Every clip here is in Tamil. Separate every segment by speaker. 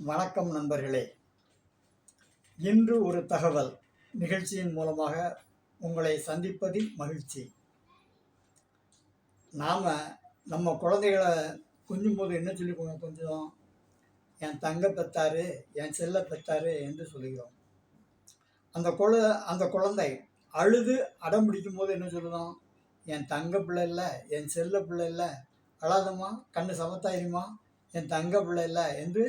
Speaker 1: வணக்கம் நண்பர்களே. இன்று ஒரு தகவல் நிகழ்ச்சியின் மூலமாக உங்களை சந்திப்பதில் மகிழ்ச்சி. நாம் நம்ம குழந்தைகளை கொஞ்சும்போது என்ன சொல்லி கொஞ்சம் என் தங்க பெத்தாரு, என் செல்ல பெத்தாரு என்று சொல்லுகிறோம். அந்த குழந்தை அழுது அடம் பிடிக்கும் போது என்ன சொல்லுதோம்? என் தங்க பிள்ளை இல்லை, என் செல்ல பிள்ளை இல்லை, அழாதம்மா, கண்ணு சமத்தாயிருமா, என் தங்க பிள்ளை இல்லை என்று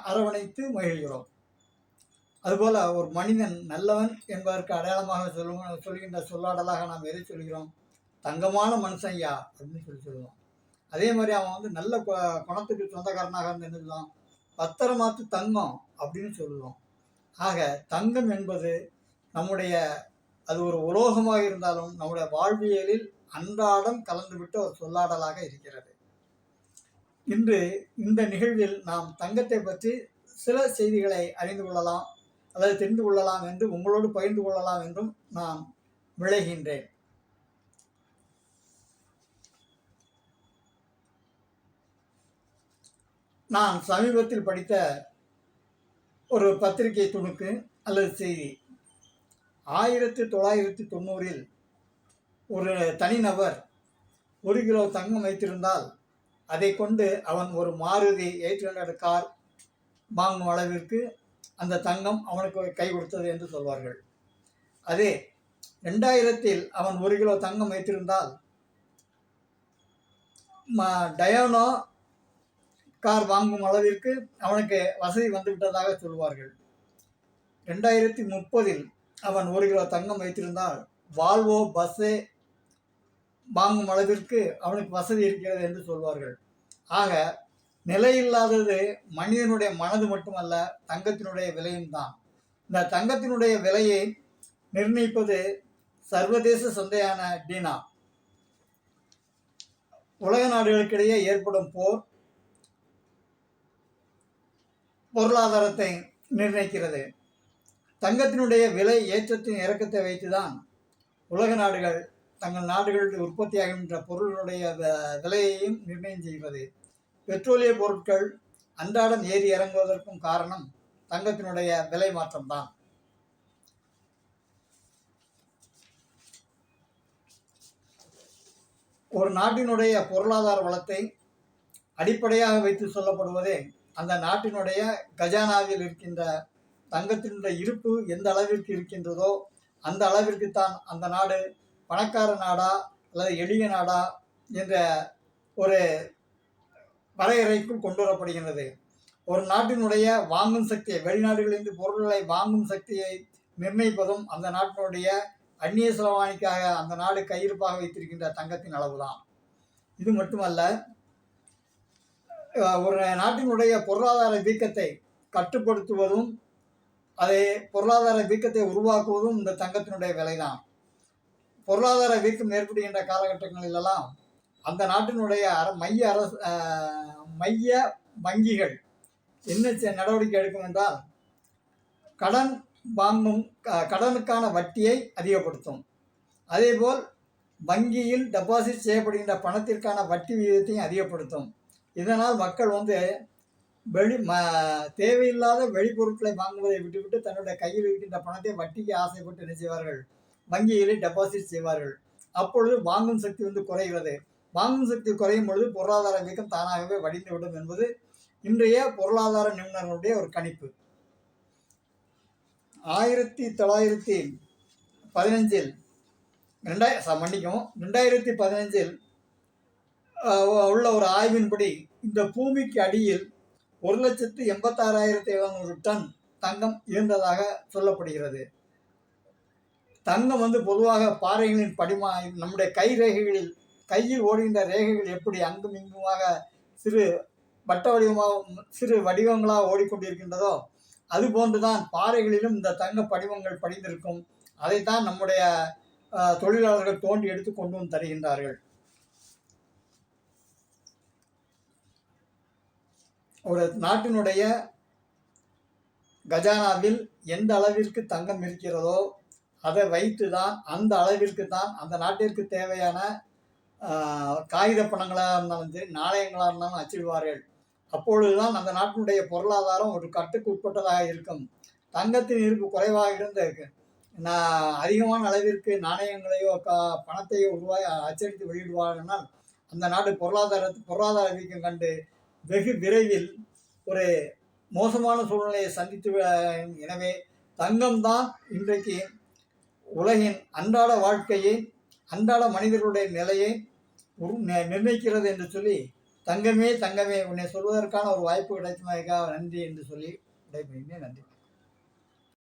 Speaker 1: அரவணைத்து மகிழ்கிறோம். அதுபோல் ஒரு மனிதன் நல்லவன் என்பதற்கு அடையாளமாக சொல்கின்ற சொல்லாடலாக நாம் எதை சொல்கிறோம்? தங்கமான மனுஷன் ஐயா அப்படின்னு சொல்லுவோம். அதே மாதிரி அவன் நல்ல குணத்துக்கு சொந்தக்காரனாக இருந்து என்ன சொல்லுவான்? பத்திரமாத்து தங்கம் அப்படின்னு சொல்லுவோம். ஆக தங்கம் என்பது நம்முடைய அது ஒரு உலோகமாக இருந்தாலும் நம்முடைய வாழ்வியலில் அன்றாடம் கலந்துவிட்ட ஒரு சொல்லாடலாக இருக்கிறது. இன்று இந்த நிகழ்வில் நாம் தங்கத்தை பற்றி சில செய்திகளை அறிந்து கொள்ளலாம் அல்லது தெரிந்து கொள்ளலாம் என்று உங்களோடு பகிர்ந்து கொள்ளலாம் என்றும் நான் விளைகின்றேன். நான் சமீபத்தில் படித்த ஒரு பத்திரிகை துணுக்கு அல்லது செய்தி. 1990 ஒரு தனிநபர் 1 கிலோ தங்கம் வைத்திருந்தால் அதை கொண்டு அவன் ஒரு மாருதி 800 கார் வாங்கும் அளவிற்கு அந்த தங்கம் அவனுக்கு கை கொடுத்தது என்று சொல்வார்கள். அதே 2000 அவன் 1 கிலோ தங்கம் வைத்திருந்தால் டயோனோ கார் வாங்கும் அளவிற்கு அவனுக்கு வசதி வந்துவிட்டதாக சொல்வார்கள். 2030 அவன் 1 கிலோ தங்கம் வைத்திருந்தால் வால்வோ பஸ்ஸே வாங்கும் அளவிற்கு அவனுக்கு வசதி இருக்கிறது என்று சொல்வார்கள். ஆக நிலையில்லாதது மனிதனுடைய மனது மட்டுமல்ல, தங்கத்தினுடைய விலையும் தான். இந்த தங்கத்தினுடைய விலையை நிர்ணயிப்பது சர்வதேச சந்தையான டீனா. உலக நாடுகளுக்கிடையே ஏற்படும் போர் பொருளாதாரத்தை நிர்ணயிக்கிறது. தங்கத்தினுடைய விலை ஏற்றத்தின் இறக்கத்தை வைத்துதான் உலக நாடுகள் தங்கள் நாடுகளில் உற்பத்தியாகின்ற பொருளுடைய விலையையும் நிர்ணயம் செய்கிறது. பெட்ரோலிய பொருட்கள் அன்றாடம் ஏறி இறங்குவதற்கும் காரணம் தங்கத்தினுடைய விலை மாற்றம்தான். ஒரு நாட்டினுடைய பொருளாதார வளத்தை அடிப்படையாக வைத்து சொல்லப்படுவதே அந்த நாட்டினுடைய கஜானாவில் இருக்கின்ற தங்கத்தினுடைய இருப்பு எந்த அளவிற்கு இருக்கின்றதோ அந்த அளவிற்குத்தான் அந்த நாடு பணக்கார நாடா அல்லது எளிய நாடா என்ற ஒரு வரையறைக்குள் கொண்டு வரப்படுகின்றது. ஒரு நாட்டினுடைய வாங்கும் சக்தியை, வெளிநாடுகளிலிருந்து பொருட்களை வாங்கும் சக்தியை நிர்ணயிப்பதும் அந்த நாட்டினுடைய அந்நிய செலவாணிக்காக அந்த நாடு கையிருப்பாக வைத்திருக்கின்ற தங்கத்தின் அளவுதான். இது மட்டுமல்ல, ஒரு நாட்டினுடைய பொருளாதார வீக்கத்தை கட்டுப்படுத்துவதும் அதை பொருளாதார வீக்கத்தை உருவாக்குவதும் இந்த தங்கத்தினுடைய விலைதான். பொருளாதார வீக்கம் ஏற்படுகின்ற காலகட்டங்களிலெல்லாம் அந்த நாட்டினுடைய மைய வங்கிகள் என்ன நடவடிக்கை எடுக்கும் என்றால், கடன் வாங்கும் கடனுக்கான வட்டியை அதிகப்படுத்தும். அதேபோல் வங்கியில் டெபாசிட் செய்யப்படுகின்ற பணத்திற்கான வட்டி விகிதத்தையும் அதிகப்படுத்தும். இதனால் மக்கள் தேவையில்லாத வெளிப்பொருட்களை வாங்குவதை விட்டுவிட்டு தன்னுடைய கையில் இருக்கின்ற பணத்தை வட்டிக்கு ஆசைப்பட்டு என்ன செய்வார்கள்? வங்கிகளில் டெபாசிட் செய்வார்கள். அப்பொழுது வாங்கும் சக்தி குறைகிறது. வாங்கும் சக்தி குறையும் பொழுது பொருளாதார வீக்கம் தானாகவே வடிந்துவிடும் என்பது இன்றைய பொருளாதார நிபுணர்களுடைய ஒரு கணிப்பு. 2015 உள்ள ஒரு ஆய்வின்படி இந்த பூமிக்கு அடியில் 1,86,700 டன் தங்கம் இருந்ததாக சொல்லப்படுகிறது. தங்கம் பொதுவாக பாறைகளின் நம்முடைய கையில் ஓடுகின்ற ரேகைகள் எப்படி அங்கும் இங்குமாக சிறு வடிவங்களாக ஓடிக்கொண்டிருக்கின்றதோ அதுபோன்றுதான் பாறைகளிலும் இந்த தங்க படிவங்கள் படிந்திருக்கும். அதைத்தான் நம்முடைய தொழிலாளர்கள் தோண்டி எடுத்து கொண்டு வந்து தருகின்றார்கள். ஒரு நாட்டினுடைய கஜானாவில் எந்த அளவிற்கு தங்கம் இருக்கிறதோ அதை வைத்துதான் அந்த அளவிற்கு தான் அந்த நாட்டிற்கு தேவையான காகித பணங்களாக இருந்தாலும் சரி, நாணயங்களாக இருந்தாலும் அச்சிடுவார்கள். அப்பொழுதுதான் அந்த நாட்டினுடைய பொருளாதாரம் ஒரு கட்டுக்கு உட்பட்டதாக இருக்கும். தங்கத்தின் இருப்பு குறைவாக இருந்த அதிகமான அளவிற்கு நாணயங்களையோ பணத்தையோ அச்சடித்து வெளியிடுவார்கள்னால் அந்த நாடு பொருளாதார வீக்கம் கண்டு வெகு விரைவில் ஒரு மோசமான சூழ்நிலையை சந்தித்து எனவே தங்கம்தான் இன்றைக்கு உலகின் அன்றாட வாழ்க்கையை, அன்றாட மனிதர்களுடைய நிலையை நிர்ணயிக்கிறது என்று சொல்லி, தங்கமே தங்கமே உன்னை சொல்வதற்கான ஒரு வாய்ப்பு கிடைத்தமைக்காக நன்றி என்று சொல்லி விடைபெறுகிறேன். நன்றி.